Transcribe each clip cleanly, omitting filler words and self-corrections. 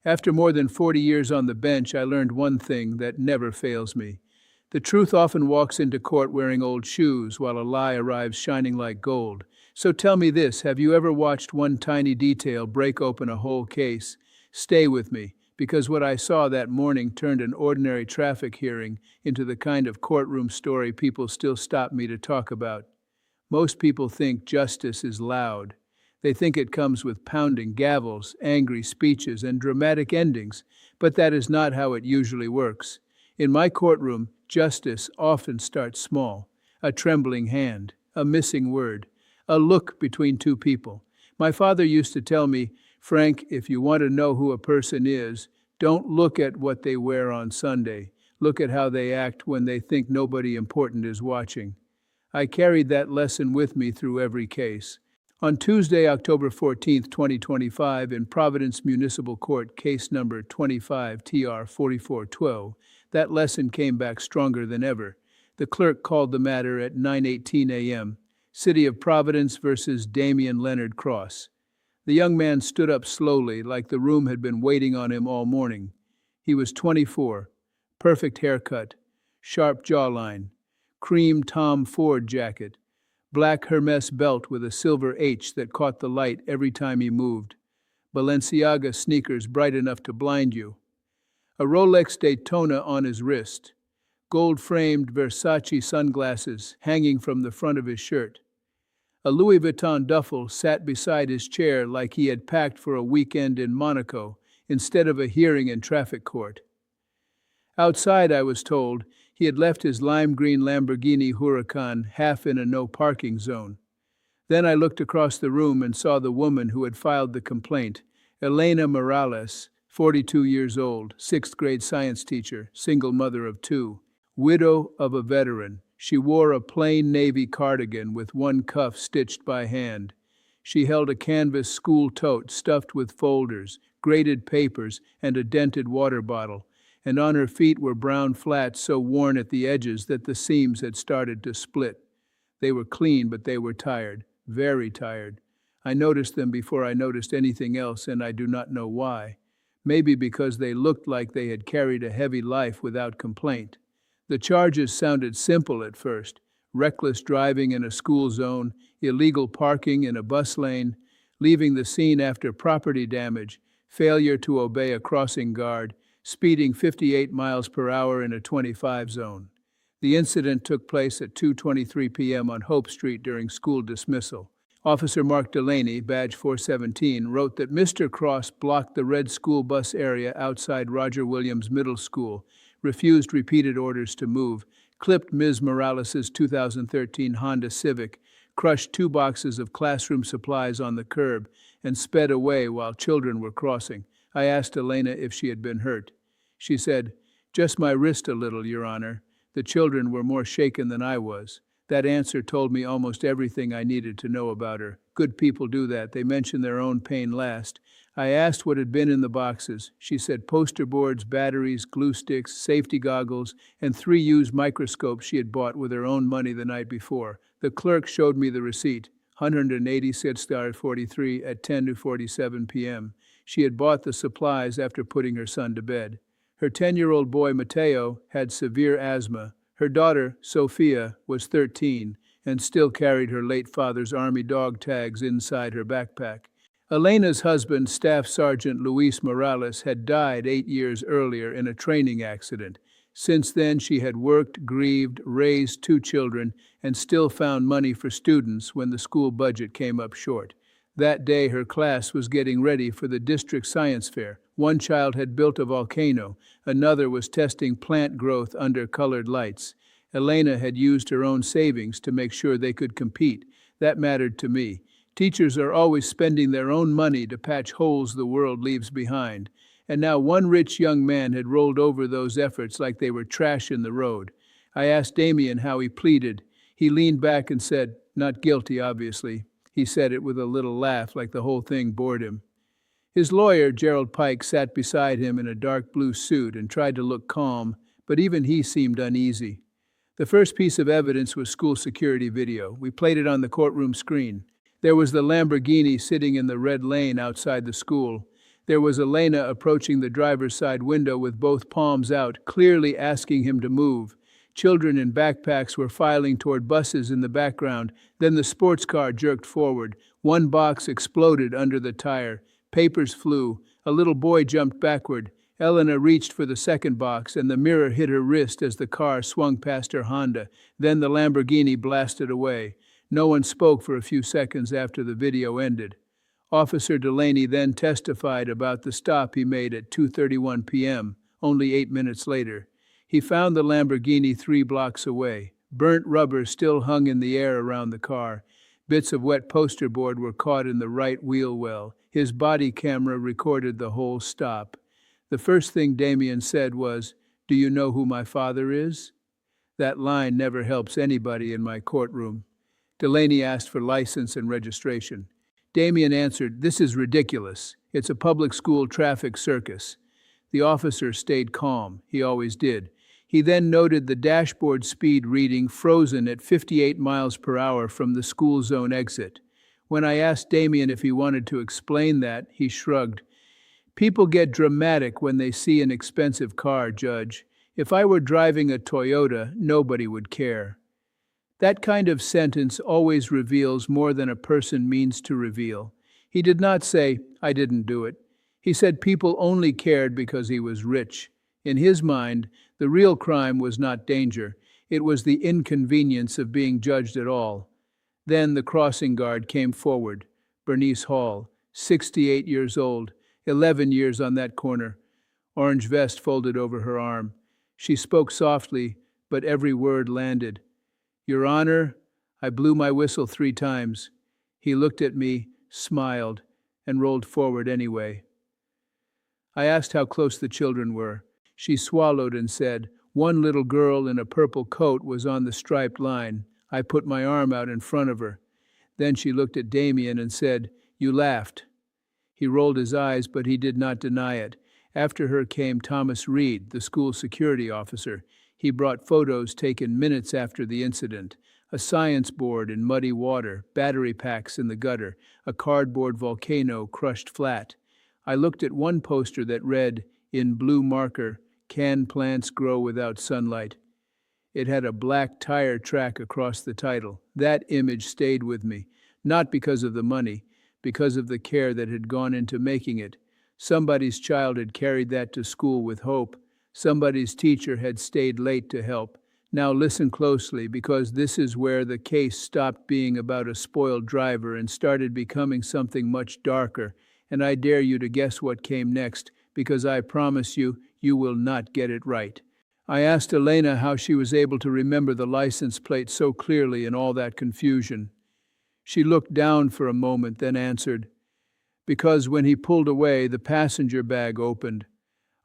After more than 40 years on the bench, I learned one thing that never fails me. The truth often walks into court wearing old shoes, while a lie arrives shining like gold. So tell me this, have you ever watched one tiny detail break open a whole case? Stay with me, because what I saw that morning turned an ordinary traffic hearing into the kind of courtroom story people still stop me to talk about. Most people think justice is loud. They think it comes with pounding gavels, angry speeches, and dramatic endings, but that is not how it usually works. In my courtroom, justice often starts small. A trembling hand, a missing word, a look between two people. My father used to tell me, "Frank, if you want to know who a person is, don't look at what they wear on Sunday. Look at how they act when they think nobody important is watching." I carried that lesson with me through every case. On Tuesday, October 14, 2025, in Providence Municipal Court, case number 25-TR-4412, that lesson came back stronger than ever. The clerk called the matter at 9:18 a.m. City of Providence versus Damian Leonard Cross. The young man stood up slowly, like the room had been waiting on him all morning. He was 24, perfect haircut, sharp jawline, cream Tom Ford jacket, black Hermes belt with a silver H that caught the light every time he moved, Balenciaga sneakers bright enough to blind you, a Rolex Daytona on his wrist, gold-framed Versace sunglasses hanging from the front of his shirt. A Louis Vuitton duffel sat beside his chair like he had packed for a weekend in Monaco instead of a hearing in traffic court. Outside, I was told, he had left his lime green Lamborghini Huracan half in a no-parking zone. Then I looked across the room and saw the woman who had filed the complaint, Elena Morales, 42 years old, 6th grade science teacher, single mother of 2, widow of a veteran. She wore a plain navy cardigan with one cuff stitched by hand. She held a canvas school tote stuffed with folders, graded papers, and a dented water bottle, and on her feet were brown flats so worn at the edges that the seams had started to split. They were clean, but they were tired, very tired. I noticed them before I noticed anything else, and I do not know why. Maybe because they looked like they had carried a heavy life without complaint. The charges sounded simple at first: reckless driving in a school zone, illegal parking in a bus lane, leaving the scene after property damage, failure to obey a crossing guard, speeding 58 miles per hour in a 25 zone. The incident took place at 2:23 p.m. on Hope Street during school dismissal. Officer Mark Delaney, badge 417, wrote that Mr. Cross blocked the red school bus area outside Roger Williams Middle School, refused repeated orders to move, clipped Ms. Morales' 2013 Honda Civic, crushed 2 boxes of classroom supplies on the curb, and sped away while children were crossing. I asked Elena if she had been hurt. She said, "Just my wrist a little, Your Honor. The children were more shaken than I was." That answer told me almost everything I needed to know about her. Good people do that. They mention their own pain last. I asked what had been in the boxes. She said poster boards, batteries, glue sticks, safety goggles, and 3 used microscopes she had bought with her own money the night before. The clerk showed me the receipt, $186.43 at 10:47 p.m. She had bought the supplies after putting her son to bed. Her 10-year-old boy, Mateo, had severe asthma. Her daughter, Sophia, was 13 and still carried her late father's Army dog tags inside her backpack. Elena's husband, Staff Sergeant Luis Morales, had died 8 years earlier in a training accident. Since then, she had worked, grieved, raised 2 children, and still found money for students when the school budget came up short. That day, her class was getting ready for the district science fair. One child had built a volcano. Another was testing plant growth under colored lights. Elena had used her own savings to make sure they could compete. That mattered to me. Teachers are always spending their own money to patch holes the world leaves behind. And now one rich young man had rolled over those efforts like they were trash in the road. I asked Damien how he pleaded. He leaned back and said, "Not guilty, obviously." He said it with a little laugh, like the whole thing bored him. His lawyer, Gerald Pike, sat beside him in a dark blue suit and tried to look calm, but even he seemed uneasy. The first piece of evidence was school security video. We played it on the courtroom screen. There was the Lamborghini sitting in the red lane outside the school. There was Elena approaching the driver's side window with both palms out, clearly asking him to move. Children in backpacks were filing toward buses in the background. Then the sports car jerked forward. One box exploded under the tire. Papers flew. A little boy jumped backward. Elena reached for the second box, and the mirror hit her wrist as the car swung past her Honda. Then the Lamborghini blasted away. No one spoke for a few seconds after the video ended. Officer Delaney then testified about the stop he made at 2:31 p.m., only 8 minutes later. He found the Lamborghini 3 blocks away. Burnt rubber still hung in the air around the car. Bits of wet poster board were caught in the right wheel well. His body camera recorded the whole stop. The first thing Damien said was, "Do you know who my father is?" That line never helps anybody in my courtroom. Delaney asked for license and registration. Damien answered, "This is ridiculous. It's a public school traffic circus." The officer stayed calm. He always did. He then noted the dashboard speed reading frozen at 58 miles per hour from the school zone exit. When I asked Damien if he wanted to explain that, he shrugged. "People get dramatic when they see an expensive car, Judge. If I were driving a Toyota, nobody would care." That kind of sentence always reveals more than a person means to reveal. He did not say, "I didn't do it." He said people only cared because he was rich. In his mind, the real crime was not danger. It was the inconvenience of being judged at all. Then the crossing guard came forward. Bernice Hall, 68 years old, 11 years on that corner. Orange vest folded over her arm. She spoke softly, but every word landed. "Your Honor," I blew my whistle 3 times. He looked at me, smiled, and rolled forward anyway. I asked how close the children were. She swallowed and said, "One little girl in a purple coat was on the striped line. I put my arm out in front of her." Then she looked at Damien and said, "You laughed." He rolled his eyes, but he did not deny it. After her came Thomas Reed, the school security officer. He brought photos taken minutes after the incident. A science board in muddy water, battery packs in the gutter, a cardboard volcano crushed flat. I looked at one poster that read, in blue marker, "Can plants grow without sunlight?" It had a black tire track across the title. That image stayed with me, not because of the money, because of the care that had gone into making it. Somebody's child had carried that to school with hope. Somebody's teacher had stayed late to help. Now listen closely, because this is where the case stopped being about a spoiled driver and started becoming something much darker. And I dare you to guess what came next, because I promise you, you will not get it right. I asked Elena how she was able to remember the license plate so clearly in all that confusion. She looked down for a moment, then answered, "Because when he pulled away, the passenger bag opened.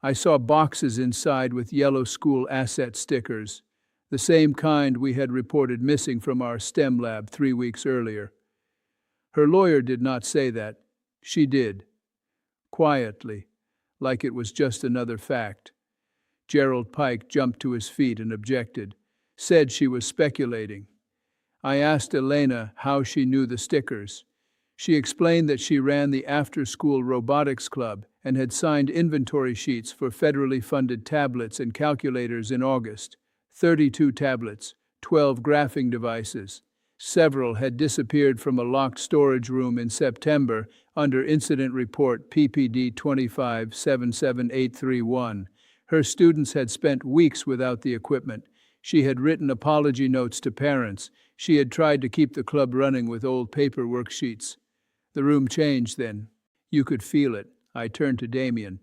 I saw boxes inside with yellow school asset stickers, the same kind we had reported missing from our STEM lab 3 weeks earlier." Her lawyer did not say that. She did. Quietly, like it was just another fact. Gerald Pike jumped to his feet and objected, said she was speculating. I asked Elena how she knew the stickers. She explained that she ran the after-school robotics club and had signed inventory sheets for federally funded tablets and calculators in August. 32 tablets, 12 graphing devices. Several had disappeared from a locked storage room in September under Incident Report PPD 25-77831. Her students had spent weeks without the equipment. She had written apology notes to parents. She had tried to keep the club running with old paper worksheets. The room changed then. You could feel it. I turned to Damien.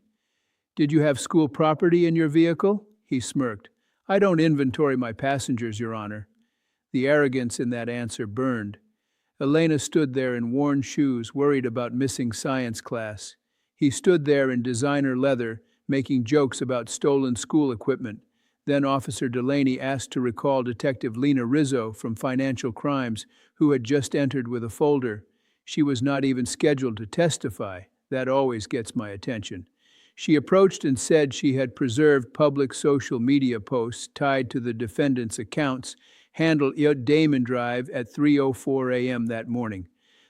"Did you have school property in your vehicle?" He smirked. "I don't inventory my passengers, Your Honor." The arrogance in that answer burned. Elena stood there in worn shoes, worried about missing science class. He stood there in designer leather, making jokes about stolen school equipment. Then Officer Delaney asked to recall Detective Lena Rizzo from Financial Crimes, who had just entered with a folder. She was not even scheduled to testify. That always gets my attention. She approached and said she had preserved public social media posts tied to the defendant's accounts, handled Damon Drive at 3:04 a.m. that morning.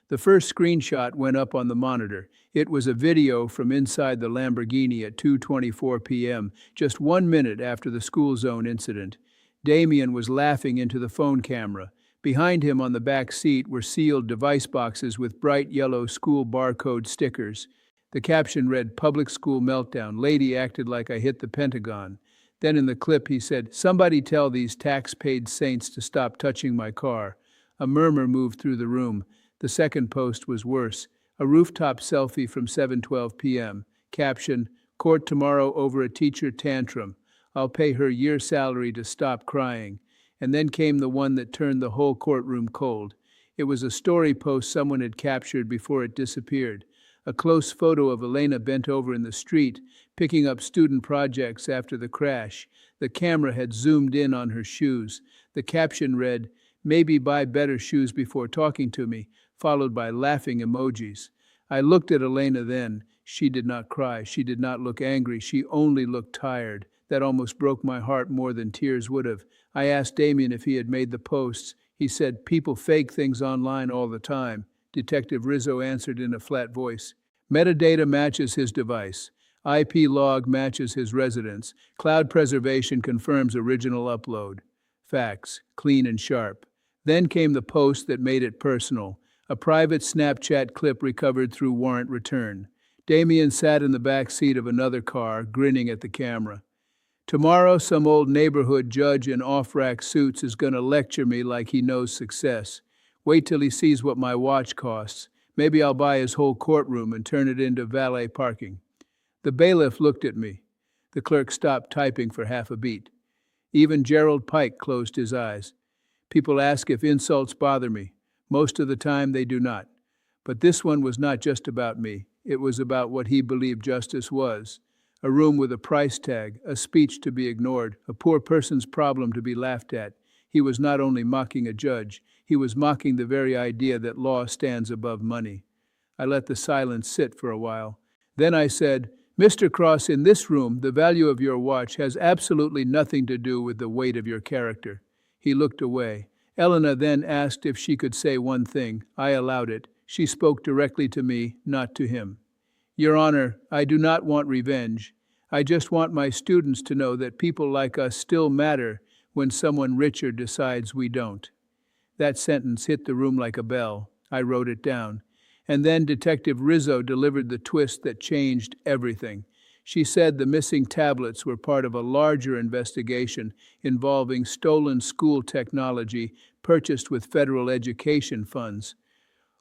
The first screenshot went up on the monitor. It was a video from inside the Lamborghini at 2:24 p.m., just 1 minute after the school zone incident. Damien was laughing into the phone camera. Behind him on the back seat were sealed device boxes with bright yellow school barcode stickers. The caption read, "Public School Meltdown. Lady acted like I hit the Pentagon." Then in the clip he said, "Somebody tell these tax-paid saints to stop touching my car." A murmur moved through the room. The second post was worse. A rooftop selfie from 7:12 p.m. Caption, "Court tomorrow over a teacher tantrum. I'll pay her year salary to stop crying." And then came the one that turned the whole courtroom cold. It was a story post someone had captured before it disappeared. A close photo of Elena bent over in the street, picking up student projects after the crash. The camera had zoomed in on her shoes. The caption read, "Maybe buy better shoes before talking to me," followed by laughing emojis. I looked at Elena then. She did not cry. She did not look angry. She only looked tired. That almost broke my heart more than tears would have. I asked Damien if he had made the posts. He said, "People fake things online all the time." Detective Rizzo answered in a flat voice. "Metadata matches his device. IP log matches his residence. Cloud preservation confirms original upload. Facts, clean and sharp." Then came the post that made it personal. A private Snapchat clip recovered through warrant return. Damien sat in the back seat of another car, grinning at the camera. "Tomorrow, some old neighborhood judge in off-rack suits is going to lecture me like he knows success. Wait till he sees what my watch costs. Maybe I'll buy his whole courtroom and turn it into valet parking." The bailiff looked at me. The clerk stopped typing for half a beat. Even Gerald Pike closed his eyes. People ask if insults bother me. Most of the time they do not. But this one was not just about me. It was about what he believed justice was. A room with a price tag, a speech to be ignored, a poor person's problem to be laughed at. He was not only mocking a judge, he was mocking the very idea that law stands above money. I let the silence sit for a while. Then I said, "Mr. Cross, in this room, the value of your watch has absolutely nothing to do with the weight of your character." He looked away. Elena then asked if she could say one thing. I allowed it. She spoke directly to me, not to him. "Your Honor, I do not want revenge. I just want my students to know that people like us still matter when someone richer decides we don't." That sentence hit the room like a bell. I wrote it down. And then Detective Rizzo delivered the twist that changed everything. She said the missing tablets were part of a larger investigation involving stolen school technology purchased with federal education funds.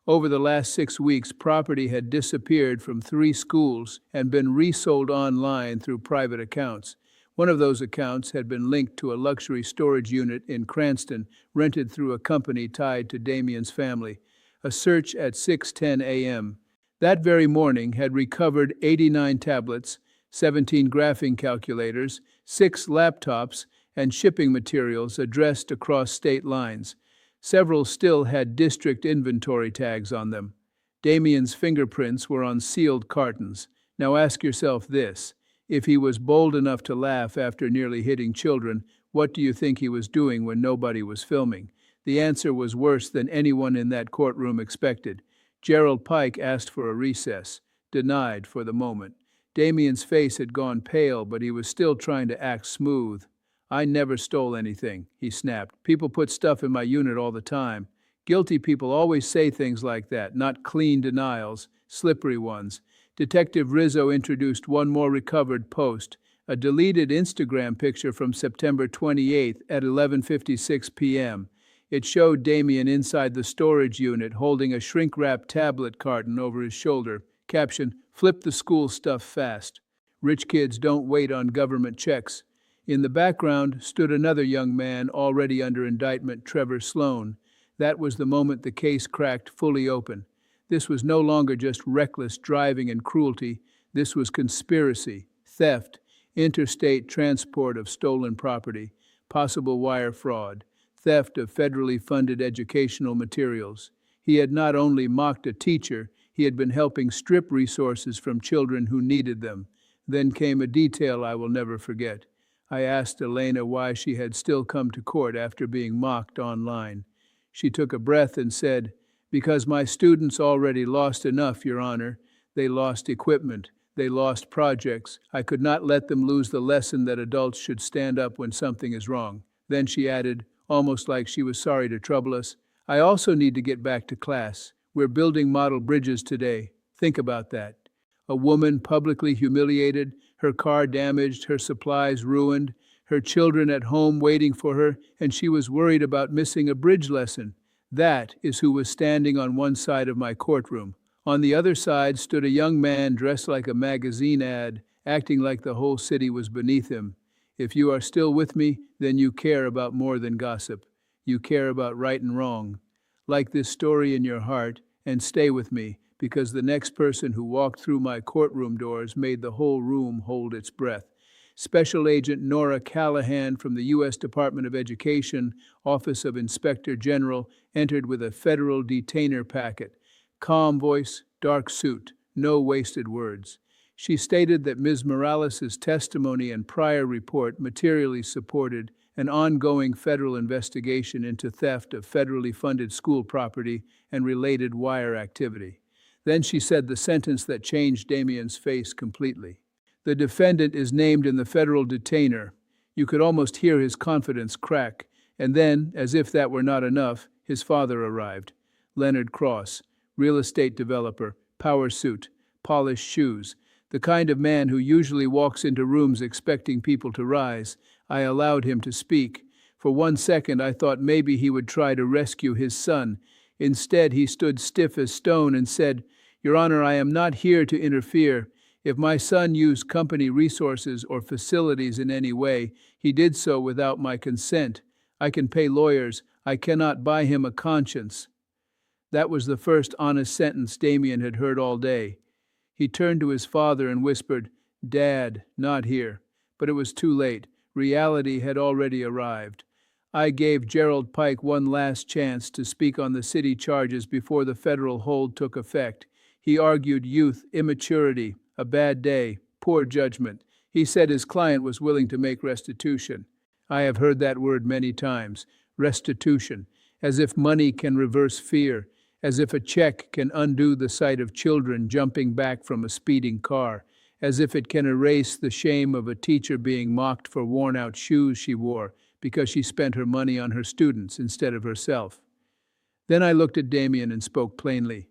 Over the last 6 weeks, property had disappeared from 3 schools and been resold online through private accounts. One of those accounts had been linked to a luxury storage unit in Cranston, rented through a company tied to Damien's family. A search at 6:10 a.m. that very morning had recovered 89 tablets, 17 graphing calculators, 6 laptops, and shipping materials addressed across state lines. Several still had district inventory tags on them. Damien's fingerprints were on sealed cartons. Now ask yourself this. If he was bold enough to laugh after nearly hitting children, what do you think he was doing when nobody was filming? The answer was worse than anyone in that courtroom expected. Gerald Pike asked for a recess. Denied for the moment. Damien's face had gone pale, but he was still trying to act smooth. "I never stole anything," he snapped. "People put stuff in my unit all the time. Guilty people always say things like that, not clean denials, slippery ones." Detective Rizzo introduced one more recovered post, a deleted Instagram picture from September 28th at 11:56 p.m. It showed Damien inside the storage unit holding a shrink-wrapped tablet carton over his shoulder. Caption, "Flip the school stuff fast. Rich kids don't wait on government checks." In the background stood another young man already under indictment, Trevor Sloan. That was the moment the case cracked fully open. This was no longer just reckless driving and cruelty. This was conspiracy, theft, interstate transport of stolen property, possible wire fraud, theft of federally funded educational materials. He had not only mocked a teacher, he had been helping strip resources from children who needed them. Then came a detail I will never forget. I asked Elena why she had still come to court after being mocked online. She took a breath and said, Because my students already lost enough, Your Honor. They lost equipment. They lost projects. I could not let them lose the lesson that adults should stand up when something is wrong. Then she added, almost like she was sorry to trouble us, I also need to get back to class. We're building model bridges today. Think about that. A woman publicly humiliated, her car damaged, her supplies ruined, her children at home waiting for her, and she was worried about missing a bridge lesson. That is who was standing on one side of my courtroom. On the other side stood a young man dressed like a magazine ad, acting like the whole city was beneath him. If you are still with me, then you care about more than gossip. You care about right and wrong. Like this story in your heart, and stay with me, because the next person who walked through my courtroom doors made the whole room hold its breath. Special Agent Nora Callahan from the U.S. Department of Education, Office of Inspector General, entered with a federal detainer packet. Calm voice, dark suit, no wasted words. She stated that Ms. Morales' testimony and prior report materially supported an ongoing federal investigation into theft of federally funded school property and related wire activity. Then she said the sentence that changed Damien's face completely. The defendant is named in the federal detainer. You could almost hear his confidence crack. And then, as if that were not enough, his father arrived. Leonard Cross, real estate developer, power suit, polished shoes, the kind of man who usually walks into rooms expecting people to rise. I allowed him to speak. For 1 second I thought maybe he would try to rescue his son. Instead, he stood stiff as stone and said, Your Honor, I am not here to interfere. If my son used company resources or facilities in any way, he did so without my consent. I can pay lawyers. I cannot buy him a conscience. That was the first honest sentence Damien had heard all day. He turned to his father and whispered, Dad, not here. But it was too late. Reality had already arrived. I gave Gerald Pike one last chance to speak on the city charges before the federal hold took effect. He argued youth, immaturity, a bad day, poor judgment. He said his client was willing to make restitution. I have heard that word many times, restitution, as if money can reverse fear, as if a check can undo the sight of children jumping back from a speeding car, as if it can erase the shame of a teacher being mocked for worn-out shoes she wore because she spent her money on her students instead of herself. Then I looked at Damien and spoke plainly.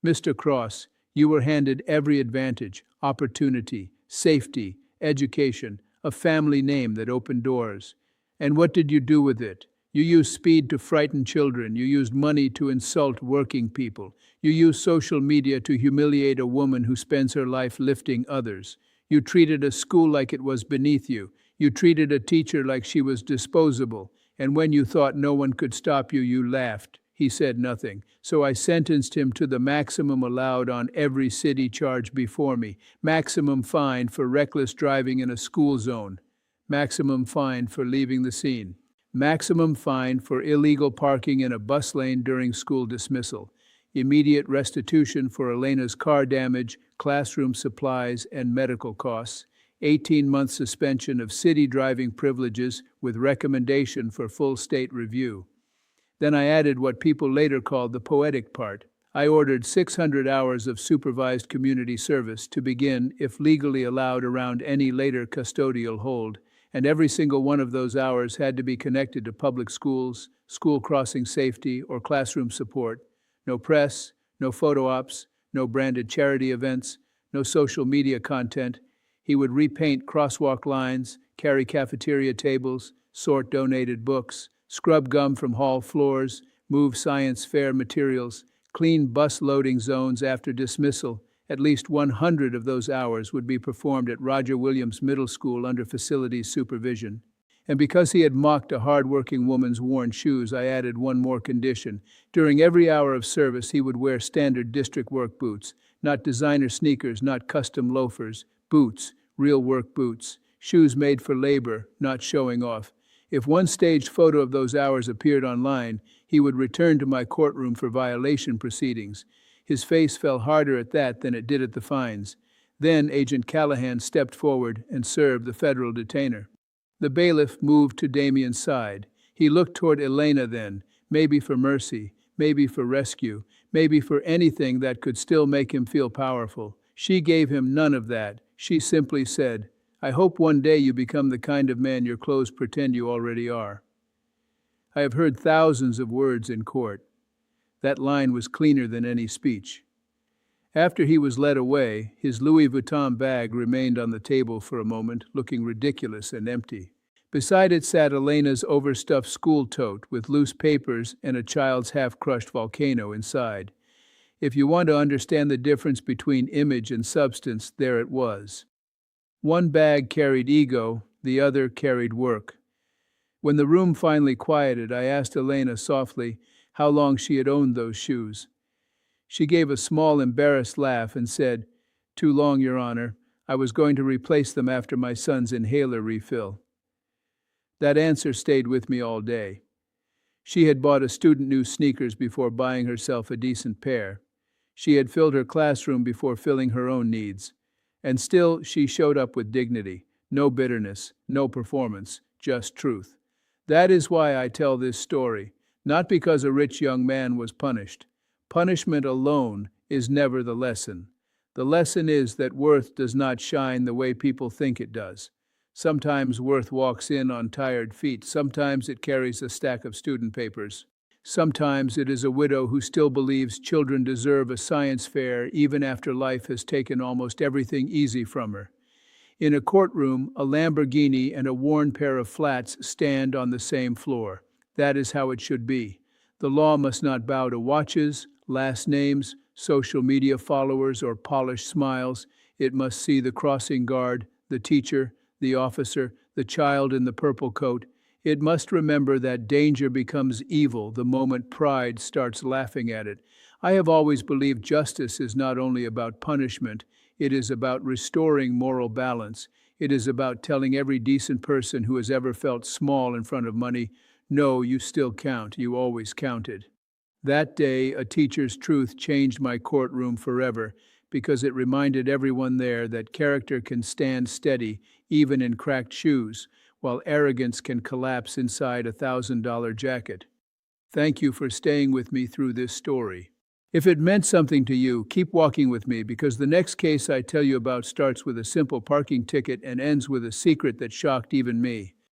Mr. Cross, you were handed every advantage, opportunity, safety, education, a family name that opened doors. And what did you do with it? You used speed to frighten children. You used money to insult working people. You used social media to humiliate a woman who spends her life lifting others. You treated a school like it was beneath you. You treated a teacher like she was disposable. And when you thought no one could stop you, you laughed. He said nothing. So I sentenced him to the maximum allowed on every city charge before me. Maximum fine for reckless driving in a school zone. Maximum fine for leaving the scene. Maximum fine for illegal parking in a bus lane during school dismissal. Immediate restitution for Elena's car damage, classroom supplies, and medical costs. 18-month suspension of city driving privileges with recommendation for full state review. Then I added what people later called the poetic part. I ordered 600 hours of supervised community service to begin, if legally allowed, around any later custodial hold, and every single one of those hours had to be connected to public schools, school crossing safety, or classroom support. No press, no photo ops, no branded charity events, no social media content. He would repaint crosswalk lines, carry cafeteria tables, sort donated books, scrub gum from hall floors, move science fair materials, clean bus loading zones after dismissal. At least 100 of those hours would be performed at Roger Williams Middle School under facilities supervision. And because he had mocked a hard-working woman's worn shoes, I added one more condition. During every hour of service, he would wear standard district work boots, not designer sneakers, not custom loafers, boots, real work boots, shoes made for labor, not showing off. If one staged photo of those hours appeared online, he would return to my courtroom for violation proceedings. His face fell harder at that than it did at the fines. Then Agent Callahan stepped forward and served the federal detainer. The bailiff moved to Damien's side. He looked toward Elena then, maybe for mercy, maybe for rescue, maybe for anything that could still make him feel powerful. She gave him none of that. She simply said, "I hope one day you become the kind of man your clothes pretend you already are." I have heard thousands of words in court. That line was cleaner than any speech. After he was led away, his Louis Vuitton bag remained on the table for a moment, looking ridiculous and empty. Beside it sat Elena's overstuffed school tote with loose papers and a child's half-crushed volcano inside. If you want to understand the difference between image and substance, there it was. One bag carried ego, the other carried work. When the room finally quieted, I asked Elena softly how long she had owned those shoes. She gave a small, embarrassed laugh and said, "Too long, Your Honor. I was going to replace them after my son's inhaler refill." That answer stayed with me all day. She had bought a student new sneakers before buying herself a decent pair. She had filled her classroom before filling her own needs. And still, she showed up with dignity. No bitterness, no performance, just truth. That is why I tell this story, not because a rich young man was punished. Punishment alone is never the lesson. The lesson is that worth does not shine the way people think it does. Sometimes worth walks in on tired feet. Sometimes it carries a stack of student papers. Sometimes it is a widow who still believes children deserve a science fair even after life has taken almost everything easy from her. In a courtroom, a Lamborghini and a worn pair of flats stand on the same floor. That is how it should be. The law must not bow to watches, last names, social media followers, or polished smiles. It must see the crossing guard, the teacher, the officer, the child in the purple coat. It must remember that danger becomes evil the moment pride starts laughing at it. I have always believed justice is not only about punishment, it is about restoring moral balance. It is about telling every decent person who has ever felt small in front of money, "No, you still count, you always counted." That day, a teacher's truth changed my courtroom forever because it reminded everyone there that character can stand steady even in cracked shoes, while arrogance can collapse inside a $1,000 jacket. Thank you for staying with me through this story. If it meant something to you, keep walking with me because the next case I tell you about starts with a simple parking ticket and ends with a secret that shocked even me.